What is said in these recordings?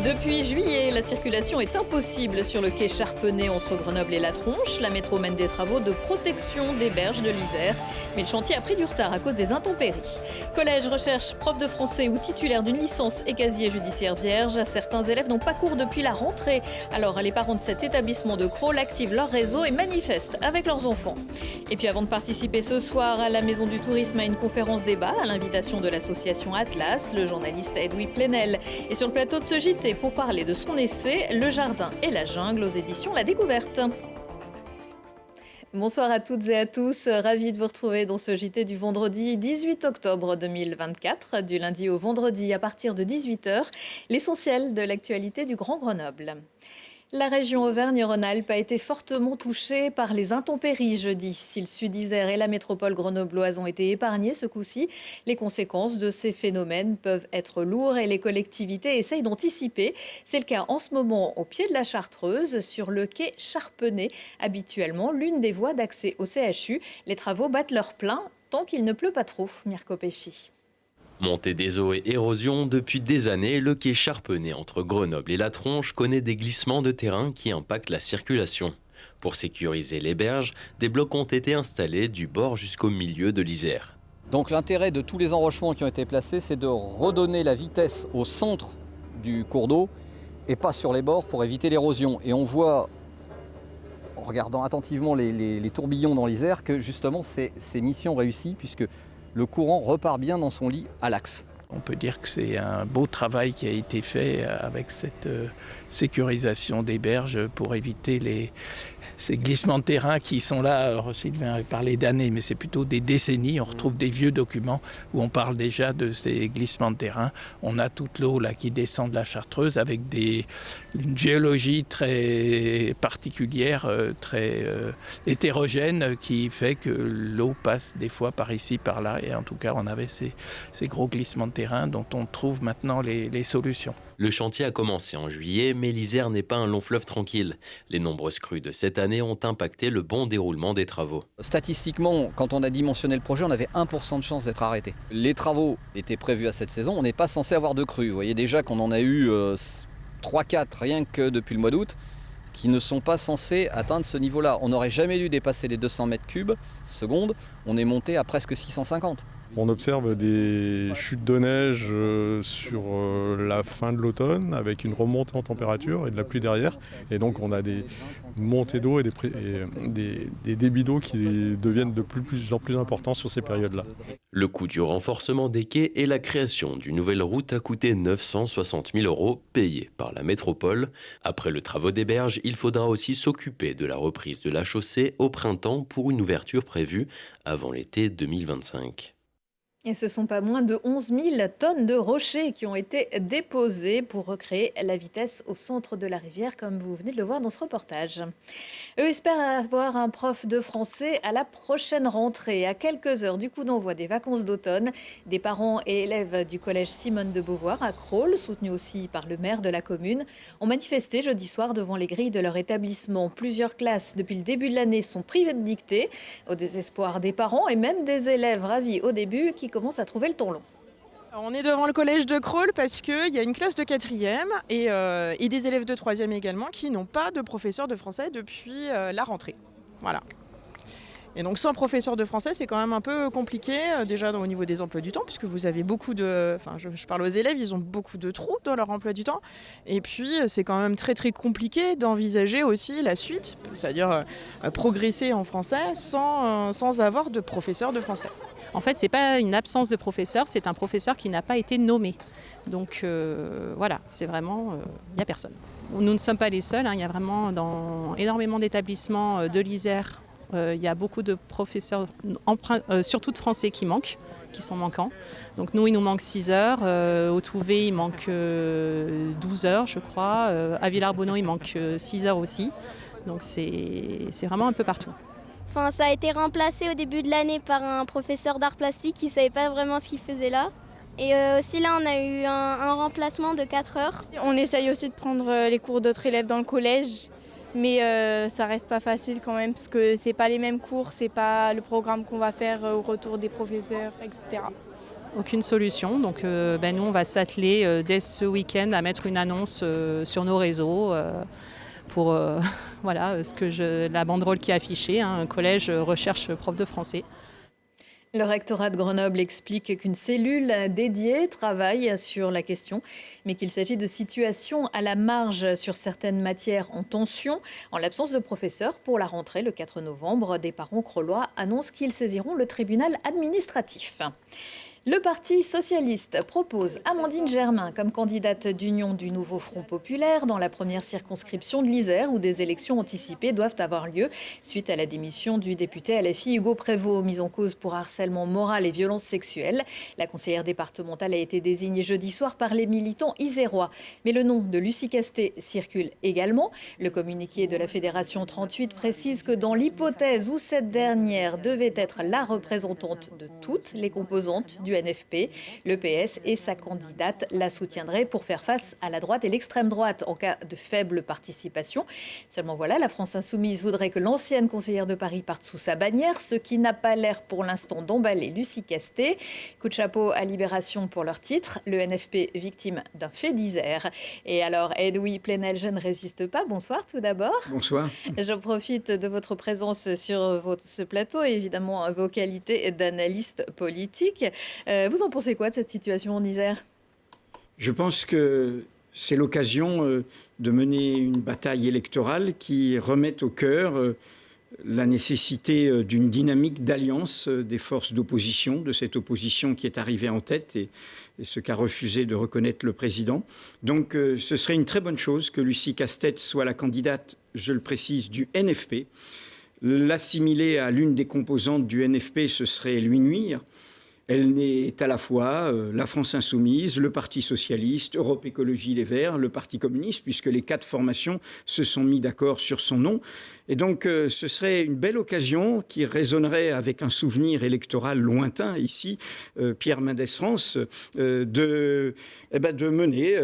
Depuis juillet, la circulation est impossible sur le quai Charpenay entre Grenoble et La Tronche. La métro mène des travaux de protection des berges de l'Isère. Mais le chantier a pris du retard à cause des intempéries. Collège, recherche, prof de français ou titulaire d'une licence et casier judiciaire vierge, certains élèves n'ont pas cours depuis la rentrée. Alors les parents de cet établissement de Crolles activent leur réseau et manifestent avec leurs enfants. Et puis avant de participer ce soir à la Maison du Tourisme à une conférence débat à l'invitation de l'association Atlas, le journaliste Edoui Plenel est sur le plateau de ce JT pour parler de son essai « Le jardin et la jungle » aux éditions La Découverte. Bonsoir à toutes et à tous, ravi de vous retrouver dans ce JT du vendredi 18 octobre 2024, du lundi au vendredi à partir de 18h, l'essentiel de l'actualité du Grand Grenoble. La région Auvergne-Rhône-Alpes a été fortement touchée par les intempéries jeudi. Si le Sud-Isère et la métropole grenobloise ont été épargnés ce coup-ci, les conséquences de ces phénomènes peuvent être lourdes et les collectivités essayent d'anticiper. C'est le cas en ce moment au pied de la Chartreuse, sur le quai Charpenay, habituellement l'une des voies d'accès au CHU. Les travaux battent leur plein tant qu'il ne pleut pas trop. Mirko Pesci. Montée des eaux et érosion, depuis des années, le quai Charpenay entre Grenoble et La Tronche connaît des glissements de terrain qui impactent la circulation. Pour sécuriser les berges, des blocs ont été installés du bord jusqu'au milieu de l'Isère. Donc l'intérêt de tous les enrochements qui ont été placés, c'est de redonner la vitesse au centre du cours d'eau et pas sur les bords pour éviter l'érosion. Et on voit, en regardant attentivement les tourbillons dans l'Isère, que justement c'est mission réussie puisque le courant repart bien dans son lit à l'axe. On peut dire que c'est un beau travail qui a été fait avec cette sécurisation des berges pour éviter ces glissements de terrain qui sont là. Alors Sylvain avait parlé d'années, mais c'est plutôt des décennies. On retrouve des vieux documents où on parle déjà de ces glissements de terrain. On a toute l'eau là qui descend de la Chartreuse avec une géologie très particulière, très hétérogène, qui fait que l'eau passe des fois par ici, par là. Et en tout cas, on avait ces gros glissements de terrain dont on trouve maintenant les solutions. Le chantier a commencé en juillet, mais l'Isère n'est pas un long fleuve tranquille. Les nombreuses crues de cette année ont impacté le bon déroulement des travaux. Statistiquement, quand on a dimensionné le projet, on avait 1% de chance d'être arrêté. Les travaux étaient prévus à cette saison, on n'est pas censé avoir de crues. Vous voyez déjà qu'on en a eu 3-4 rien que depuis le mois d'août, qui ne sont pas censés atteindre ce niveau-là. On n'aurait jamais dû dépasser les 200 mètres cubes secondes, on est monté à presque 650. On observe des chutes de neige sur la fin de l'automne avec une remontée en température et de la pluie derrière. Et donc on a des montées d'eau et des débits d'eau qui deviennent de plus en plus importants sur ces périodes-là. Le coût du renforcement des quais et la création d'une nouvelle route a coûté 960 000 € payés par la métropole. Après le travaux des berges, il faudra aussi s'occuper de la reprise de la chaussée au printemps pour une ouverture prévue avant l'été 2025. Et ce sont pas moins de 11 000 tonnes de rochers qui ont été déposés pour recréer la vitesse au centre de la rivière, comme vous venez de le voir dans ce reportage. Eux espèrent avoir un prof de français à la prochaine rentrée. À quelques heures du coup d'envoi des vacances d'automne, des parents et élèves du collège Simone de Beauvoir à Crolles, soutenus aussi par le maire de la commune, ont manifesté jeudi soir devant les grilles de leur établissement. Plusieurs classes, depuis le début de l'année, sont privées de dictée, au désespoir des parents et même des élèves ravis au début qui commencent à trouver le ton long. Alors on est devant le collège de Crolles parce qu'il y a une classe de 4e et des élèves de 3e également qui n'ont pas de professeur de français depuis la rentrée. Voilà. Et donc sans professeur de français, c'est quand même un peu compliqué, déjà au niveau des emplois du temps, puisque vous avez beaucoup de... Enfin, je parle aux élèves, ils ont beaucoup de trous dans leur emploi du temps. Et puis, c'est quand même très très compliqué d'envisager aussi la suite, c'est-à-dire progresser en français sans avoir de professeur de français. En fait, ce n'est pas une absence de professeur, c'est un professeur qui n'a pas été nommé. Donc voilà, c'est vraiment, il n'y a personne. Nous ne sommes pas les seuls, il y a vraiment dans énormément d'établissements de l'Isère, il y a beaucoup de professeurs, surtout de français qui sont manquants. Donc nous, il nous manque 6 heures, au Touvet, il manque 12 heures, je crois. À Villarbonneau, il manque 6 heures aussi. Donc c'est vraiment un peu partout. Enfin, ça a été remplacé au début de l'année par un professeur d'art plastique qui ne savait pas vraiment ce qu'il faisait là. Et aussi là, on a eu un remplacement de 4 heures. On essaye aussi de prendre les cours d'autres élèves dans le collège, mais ça reste pas facile quand même parce que c'est pas les mêmes cours, c'est pas le programme qu'on va faire au retour des professeurs, etc. aucune solution. Donc nous, on va s'atteler dès ce week-end à mettre une annonce sur nos réseaux pour voilà, la banderole qui est affichée, un collège recherche prof de français. Le rectorat de Grenoble explique qu'une cellule dédiée travaille sur la question, mais qu'il s'agit de situations à la marge sur certaines matières en tension. En l'absence de professeurs, pour la rentrée le 4 novembre, des parents crollois annoncent qu'ils saisiront le tribunal administratif. Le Parti socialiste propose Amandine Germain comme candidate d'union du nouveau Front populaire dans la première circonscription de l'Isère où des élections anticipées doivent avoir lieu suite à la démission du député LFI Hugo Prévost, mis en cause pour harcèlement moral et violences sexuelles. La conseillère départementale a été désignée jeudi soir par les militants isérois. Mais le nom de Lucie Castet circule également. Le communiqué de la Fédération 38 précise que dans l'hypothèse où cette dernière devait être la représentante de toutes les composantes du NFP, le PS et sa candidate la soutiendraient pour faire face à la droite et l'extrême droite en cas de faible participation. Seulement voilà, la France insoumise voudrait que l'ancienne conseillère de Paris parte sous sa bannière, ce qui n'a pas l'air pour l'instant d'emballer Lucie Castet. Coup de chapeau à Libération pour leur titre, le NFP victime d'un fait d'Isère. Et alors, Edoui Plenel, je ne résiste pas. Bonsoir tout d'abord. Bonsoir. Je profite de votre présence sur ce plateau et évidemment vos qualités d'analyste politique. Vous en pensez quoi de cette situation en Isère ? Je pense que c'est l'occasion de mener une bataille électorale qui remette au cœur la nécessité d'une dynamique d'alliance des forces d'opposition, de cette opposition qui est arrivée en tête et ce qu'a refusé de reconnaître le président. Donc ce serait une très bonne chose que Lucie Castet soit la candidate, je le précise, du NFP. L'assimiler à l'une des composantes du NFP, ce serait lui nuire. Elle est à la fois la France Insoumise, le Parti Socialiste, Europe Écologie Les Verts, le Parti Communiste, puisque les 4 formations se sont mis d'accord sur son nom. Et donc, ce serait une belle occasion qui résonnerait avec un souvenir électoral lointain, ici, Pierre Mendès France, de mener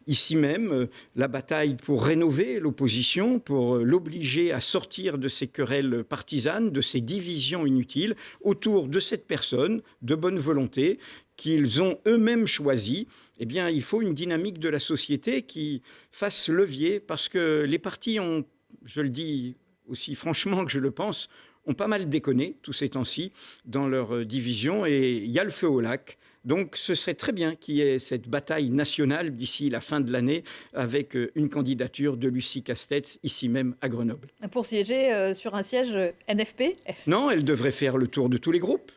ici même la bataille pour rénover l'opposition, pour l'obliger à sortir de ces querelles partisanes, de ces divisions inutiles, autour de cette personne de bonne volonté qu'ils ont eux-mêmes choisi. Eh bien, il faut une dynamique de la société qui fasse levier, parce que les partis ont, je le dis aussi franchement que je le pense, ont pas mal déconné tous ces temps-ci dans leur division, et il y a le feu au lac. Donc ce serait très bien qu'il y ait cette bataille nationale d'ici la fin de l'année avec une candidature de Lucie Castet ici même à Grenoble. Pour siéger sur un siège NFP ? Non, elle devrait faire le tour de tous les groupes.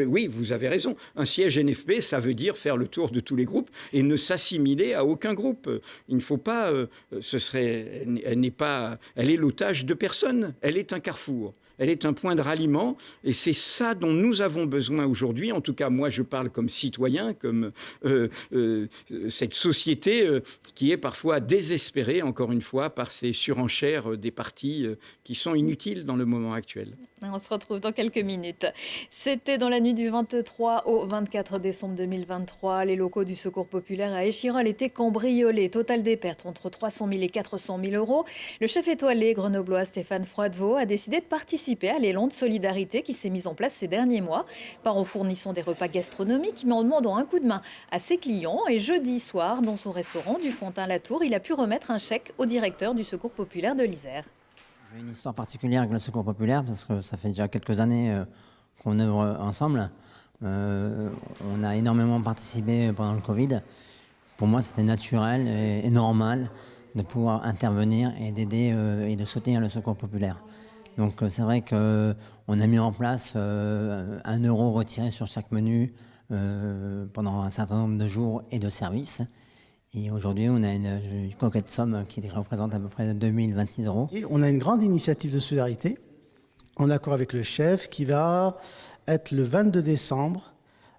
Oui, vous avez raison. Un siège NFP, ça veut dire faire le tour de tous les groupes et ne s'assimiler à aucun groupe. Il ne faut pas... Elle est l'otage de personne. Elle est un carrefour. Elle est un point de ralliement et c'est ça dont nous avons besoin aujourd'hui. En tout cas, moi, je parle comme citoyen, comme cette société qui est parfois désespérée, encore une fois, par ces surenchères des partis qui sont inutiles dans le moment actuel. On se retrouve dans quelques minutes. C'était dans la nuit du 23 au 24 décembre 2023. Les locaux du Secours populaire à Échirolles étaient cambriolés. Total des pertes entre 300 000 et 400 000 euros. Le chef étoilé grenoblois Stéphane Froidevaux a décidé de participer à l'élan de solidarité qui s'est mis en place ces derniers mois, pas en fournissant des repas gastronomiques, mais en demandant un coup de main à ses clients. Et jeudi soir, dans son restaurant du Fontaine-la-Tour, il a pu remettre un chèque au directeur du Secours populaire de l'Isère. J'ai une histoire particulière avec le Secours populaire parce que ça fait déjà quelques années qu'on œuvre ensemble. On a énormément participé pendant le Covid. Pour moi, c'était naturel et normal de pouvoir intervenir et d'aider et de soutenir le Secours populaire. Donc c'est vrai qu'on a mis en place 1 euro retiré sur chaque menu pendant un certain nombre de jours et de services. Et aujourd'hui, on a une coquette somme qui représente à peu près 2026 euros. Et on a une grande initiative de solidarité, en accord avec le chef, qui va être le 22 décembre,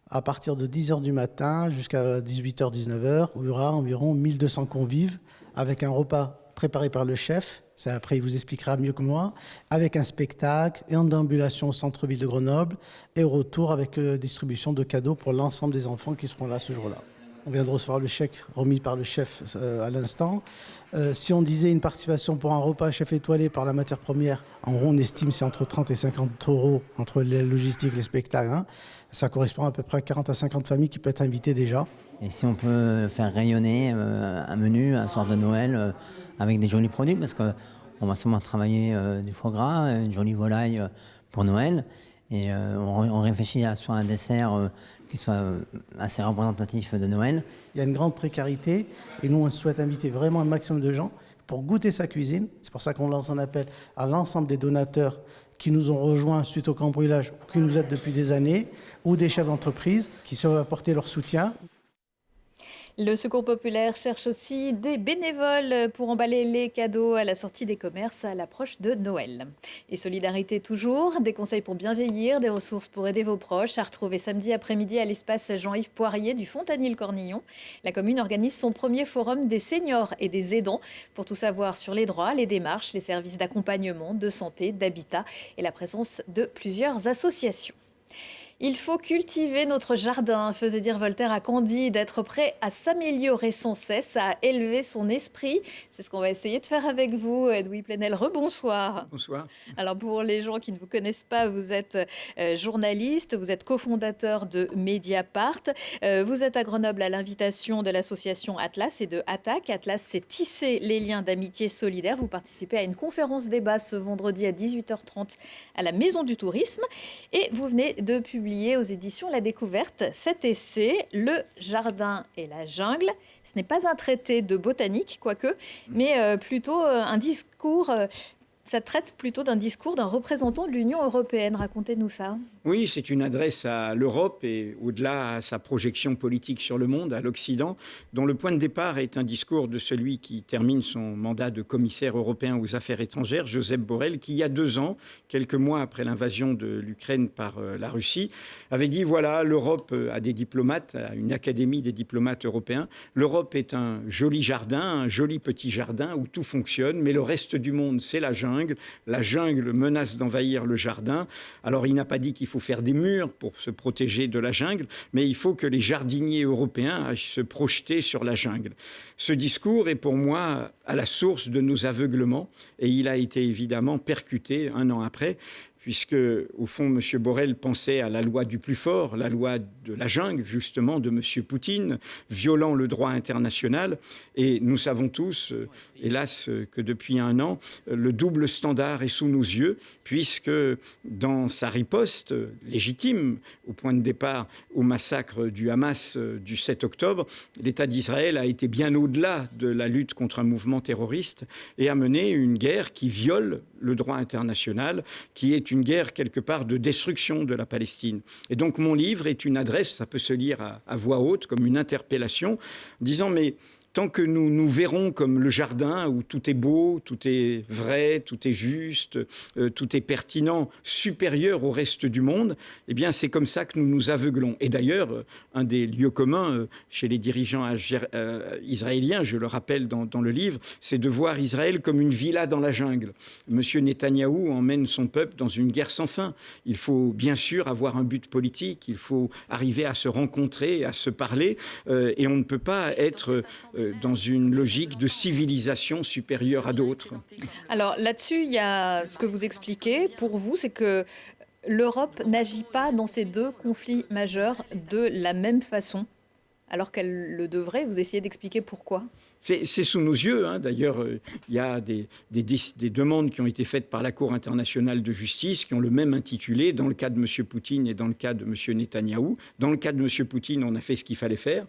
à partir de 10h du matin jusqu'à 18h, 19h, où il y aura environ 1200 convives, avec un repas préparé par le chef. Ça, après, il vous expliquera mieux que moi, avec un spectacle et en déambulation au centre-ville de Grenoble, et au retour avec distribution de cadeaux pour l'ensemble des enfants qui seront là ce jour-là. On vient de recevoir le chèque remis par le chef à l'instant. Si on disait une participation pour un repas chef étoilé par la matière première, en gros on estime c'est entre 30 et 50 € entre les logistiques et les spectacles. Hein. Ça correspond à peu près à 40 à 50 familles qui peuvent être invitées déjà. Et si on peut faire rayonner un menu, un soir de Noël, avec des jolis produits, parce qu'on va sûrement travailler du foie gras, une jolie volaille pour Noël. Et on réfléchit à soit un dessert qui soit assez représentatif de Noël. Il y a une grande précarité et nous on souhaite inviter vraiment un maximum de gens pour goûter sa cuisine. C'est pour ça qu'on lance un appel à l'ensemble des donateurs qui nous ont rejoints suite au cambriolage ou qui nous aident depuis des années, ou des chefs d'entreprise qui savent apporter leur soutien. Le Secours populaire cherche aussi des bénévoles pour emballer les cadeaux à la sortie des commerces à l'approche de Noël. Et solidarité toujours, des conseils pour bien vieillir, des ressources pour aider vos proches, à retrouver samedi après-midi à l'espace Jean-Yves Poirier du Fontanil-Cornillon. La commune organise son premier forum des seniors et des aidants pour tout savoir sur les droits, les démarches, les services d'accompagnement, de santé, d'habitat et la présence de plusieurs associations. Il faut cultiver notre jardin, faisait dire Voltaire à Candide, être prêt à s'améliorer sans cesse, à élever son esprit. C'est ce qu'on va essayer de faire avec vous, Edoui Plenel. Rebonsoir. Bonsoir. Alors pour les gens qui ne vous connaissent pas, vous êtes journaliste, vous êtes cofondateur de Mediapart. Vous êtes à Grenoble à l'invitation de l'association Atlas et de Attaque. Atlas, c'est tisser les liens d'amitié solidaire. Vous participez à une conférence débat ce vendredi à 18h30 à la Maison du Tourisme. Et vous venez de publier aux éditions La Découverte cet essai, Le jardin et la jungle. Ce n'est pas un traité de botanique, quoique, mais plutôt un discours. Ça traite plutôt d'un discours d'un représentant de l'Union européenne. Racontez-nous ça. Oui, c'est une adresse à l'Europe et au-delà à sa projection politique sur le monde, à l'Occident, dont le point de départ est un discours de celui qui termine son mandat de commissaire européen aux affaires étrangères, Josep Borrell, qui il y a 2 ans, quelques mois après l'invasion de l'Ukraine par la Russie, avait dit voilà, l'Europe a des diplomates, a une académie des diplomates européens. L'Europe est un joli jardin, un joli petit jardin où tout fonctionne, mais le reste du monde, c'est la jungle. La jungle menace d'envahir le jardin. Alors, il n'a pas dit qu'il faut faire des murs pour se protéger de la jungle, mais il faut que les jardiniers européens aillent se projeter sur la jungle. Ce discours est pour moi à la source de nos aveuglements et il a été évidemment percuté 1 an après, puisque, au fond, M. Borrell pensait à la loi du plus fort, la loi de la jungle, justement, de M. Poutine, violant le droit international. Et nous savons tous, hélas, que depuis 1 an, le double standard est sous nos yeux, puisque dans sa riposte légitime, au point de départ au massacre du Hamas du 7 octobre, l'État d'Israël a été bien au-delà de la lutte contre un mouvement terroriste et a mené une guerre qui viole le droit international, qui est une guerre quelque part de destruction de la Palestine. Et donc mon livre est une adresse, ça peut se lire à voix haute, comme une interpellation, disant mais tant que nous verrons comme le jardin où tout est beau, tout est vrai, tout est juste, tout est pertinent, supérieur au reste du monde, eh bien c'est comme ça que nous nous aveuglons. Et d'ailleurs, un des lieux communs chez les dirigeants israéliens, je le rappelle dans le livre, c'est de voir Israël comme une villa dans la jungle. Monsieur Netanyahou emmène son peuple dans une guerre sans fin. Il faut bien sûr avoir un but politique, il faut arriver à se rencontrer, à se parler, et on ne peut pas être dans une logique de civilisation supérieure à d'autres. Alors là-dessus, il y a ce que vous expliquez. Pour vous, c'est que l'Europe n'agit pas dans ces 2 conflits majeurs de la même façon, alors qu'elle le devrait. Vous essayez d'expliquer pourquoi ? C'est sous nos yeux. Hein. D'ailleurs, il y a des demandes qui ont été faites par la Cour internationale de justice qui ont le même intitulé dans le cas de M. Poutine et dans le cas de M. Netanyahou. Dans le cas de M. Poutine, on a fait ce qu'il fallait faire,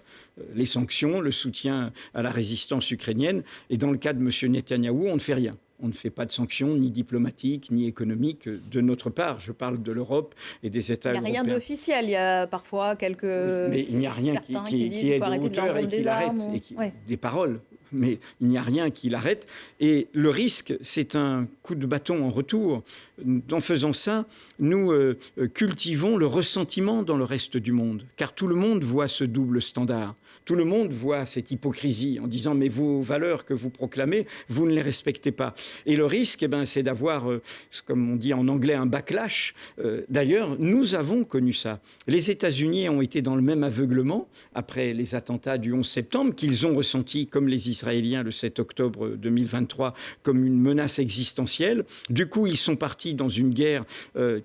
les sanctions, le soutien à la résistance ukrainienne. Et dans le cas de M. Netanyahou, on ne fait rien. On ne fait pas de sanctions, ni diplomatiques, ni économiques de notre part. Je parle de l'Europe et des États européens. Il n'y a rien d'officiel. Il y a parfois quelques... Mais il n'y a rien qui est de hauteur et qui l'arrête. Des paroles mais il n'y a rien qui l'arrête. Et le risque, c'est un coup de bâton en retour. En faisant ça, nous cultivons le ressentiment dans le reste du monde, car tout le monde voit ce double standard. Tout le monde voit cette hypocrisie en disant « mais vos valeurs que vous proclamez, vous ne les respectez pas ». Et le risque, c'est d'avoir, comme on dit en anglais, un backlash. D'ailleurs, nous avons connu ça. Les États-Unis ont été dans le même aveuglement après les attentats du 11 septembre qu'ils ont ressenti, comme les Israéliens le 7 octobre 2023, comme une menace existentielle. Du coup, ils sont partis dans une guerre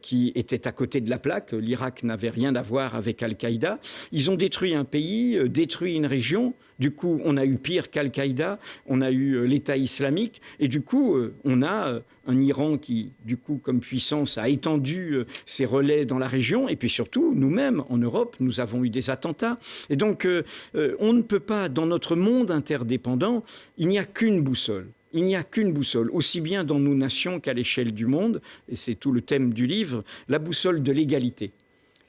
qui était à côté de la plaque. L'Irak n'avait rien à voir avec Al-Qaïda. Ils ont détruit un pays, détruit une région. Du coup, on a eu pire qu'Al-Qaïda, on a eu l'État islamique, et du coup, on a un Iran qui, du coup, comme puissance, a étendu ses relais dans la région, et puis surtout, nous-mêmes, en Europe, nous avons eu des attentats. Et donc, on ne peut pas, dans notre monde interdépendant, il n'y a qu'une boussole. Il n'y a qu'une boussole, aussi bien dans nos nations qu'à l'échelle du monde, et c'est tout le thème du livre, la boussole de l'égalité.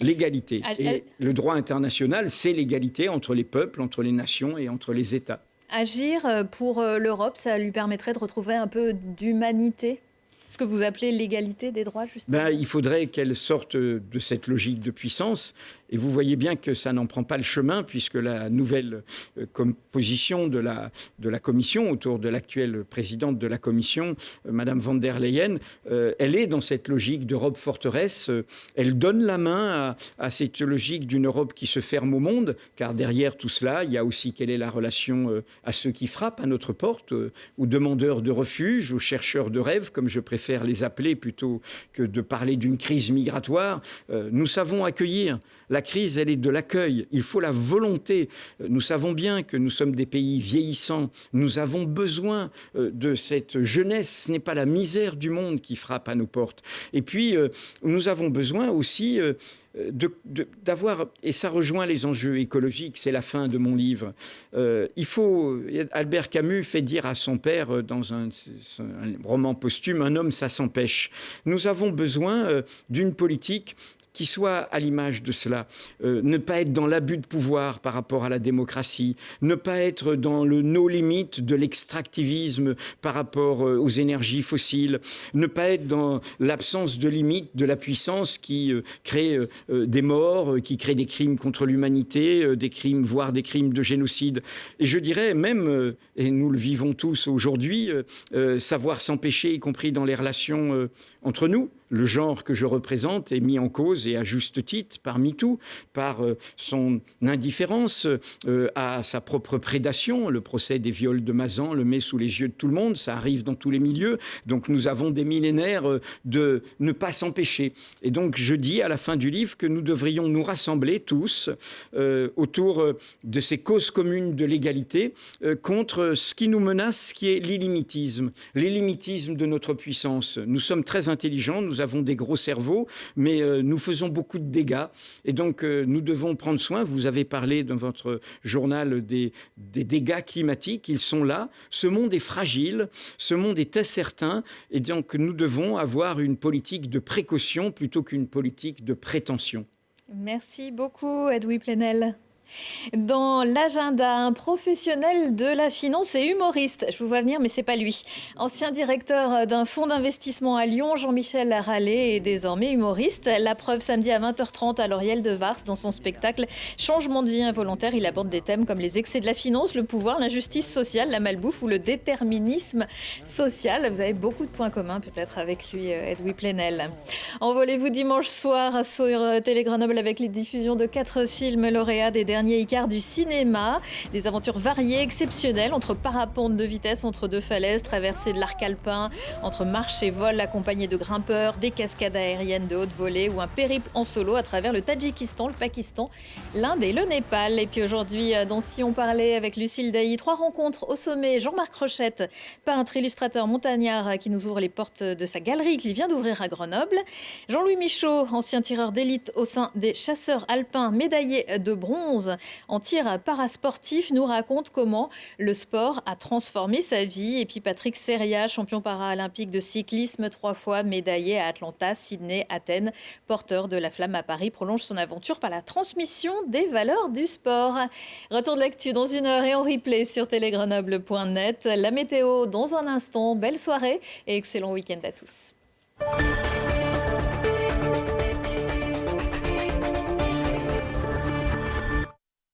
L'égalité. Et le droit international, c'est l'égalité entre les peuples, entre les nations et entre les États. Agir pour l'Europe, ça lui permettrait de retrouver un peu d'humanité ? Ce que vous appelez l'égalité des droits, justement. Il faudrait qu'elle sorte de cette logique de puissance. Et vous voyez bien que ça n'en prend pas le chemin, puisque la nouvelle composition de la Commission, autour de l'actuelle présidente de la Commission, Madame von der Leyen, elle est dans cette logique d'Europe forteresse. Elle donne la main à cette logique d'une Europe qui se ferme au monde, car derrière tout cela, il y a aussi quelle est la relation à ceux qui frappent à notre porte, aux demandeurs de refuge, aux chercheurs de rêve, comme je préfère les appeler, plutôt que de parler d'une crise migratoire. Nous savons accueillir. La crise, elle est de l'accueil. Il faut la volonté. Nous savons bien que nous sommes des pays vieillissants. Nous avons besoin de cette jeunesse. Ce n'est pas la misère du monde qui frappe à nos portes. Et puis, nous avons besoin aussi d'avoir, et ça rejoint les enjeux écologiques, c'est la fin de mon livre. Albert Camus fait dire à son père dans un roman posthume, un homme ça s'empêche. Nous avons besoin d'une politique qui soit à l'image de cela. Ne pas être dans l'abus de pouvoir par rapport à la démocratie, ne pas être dans le no-limit de l'extractivisme par rapport aux énergies fossiles, ne pas être dans l'absence de limite de la puissance qui crée des morts, qui crée des crimes contre l'humanité, des crimes, voire des crimes de génocide. Et je dirais même, et nous le vivons tous aujourd'hui, savoir s'empêcher, y compris dans les relations entre nous. Le genre que je représente est mis en cause, et à juste titre, par MeToo, par son indifférence à sa propre prédation. Le procès des viols de Mazan le met sous les yeux de tout le monde, ça arrive dans tous les milieux. Donc nous avons des millénaires de ne pas s'empêcher. Et donc je dis à la fin du livre que nous devrions nous rassembler tous autour de ces causes communes de l'égalité contre ce qui nous menace, qui est l'illimitisme de notre puissance. Nous sommes très intelligents, nous avons des gros cerveaux, mais nous faisons beaucoup de dégâts. Et donc, nous devons prendre soin. Vous avez parlé dans votre journal des dégâts climatiques. Ils sont là. Ce monde est fragile. Ce monde est incertain. Et donc, nous devons avoir une politique de précaution plutôt qu'une politique de prétention. Merci beaucoup, Edoui Plenel. Dans l'agenda, un professionnel de la finance et humoriste. Je vous vois venir, mais c'est pas lui. Ancien directeur d'un fonds d'investissement à Lyon, Jean-Michel Rallet est désormais humoriste. La preuve samedi à 20h30 à l'Oriel de Vars dans son spectacle Changement de vie involontaire. Il aborde des thèmes comme les excès de la finance, le pouvoir, l'injustice sociale, la malbouffe ou le déterminisme social. Vous avez beaucoup de points communs peut-être avec lui, Edoui Plenel. Envolez-vous dimanche soir sur Télé Grenoble avec les diffusions de 4 films lauréats des derniers Icars du cinéma. Des aventures variées, exceptionnelles, entre parapente de vitesse, entre deux falaises, traversée de l'arc alpin, entre marche et vol accompagné de grimpeurs, des cascades aériennes de haute volée ou un périple en solo à travers le Tadjikistan, le Pakistan, l'Inde et le Népal. Et puis aujourd'hui, dans Si on parlait avec Lucille Dailly, 3 rencontres au sommet. Jean-Marc Rochette, peintre, illustrateur, montagnard, qui nous ouvre les portes de sa galerie qu'il vient d'ouvrir à Grenoble. Jean-Louis Michaud, ancien tireur d'élite au sein des chasseurs alpins, médaillé de bronze 2011 en tir parasportif, nous raconte comment le sport a transformé sa vie. Et puis Patrick Seria, champion paralympique de cyclisme, 3 fois médaillé à Atlanta, Sydney, Athènes, porteur de la flamme à Paris, prolonge son aventure par la transmission des valeurs du sport. Retour de l'actu dans 1 heure et en replay sur télégrenoble.net. La météo dans un instant. Belle soirée et excellent week-end à tous.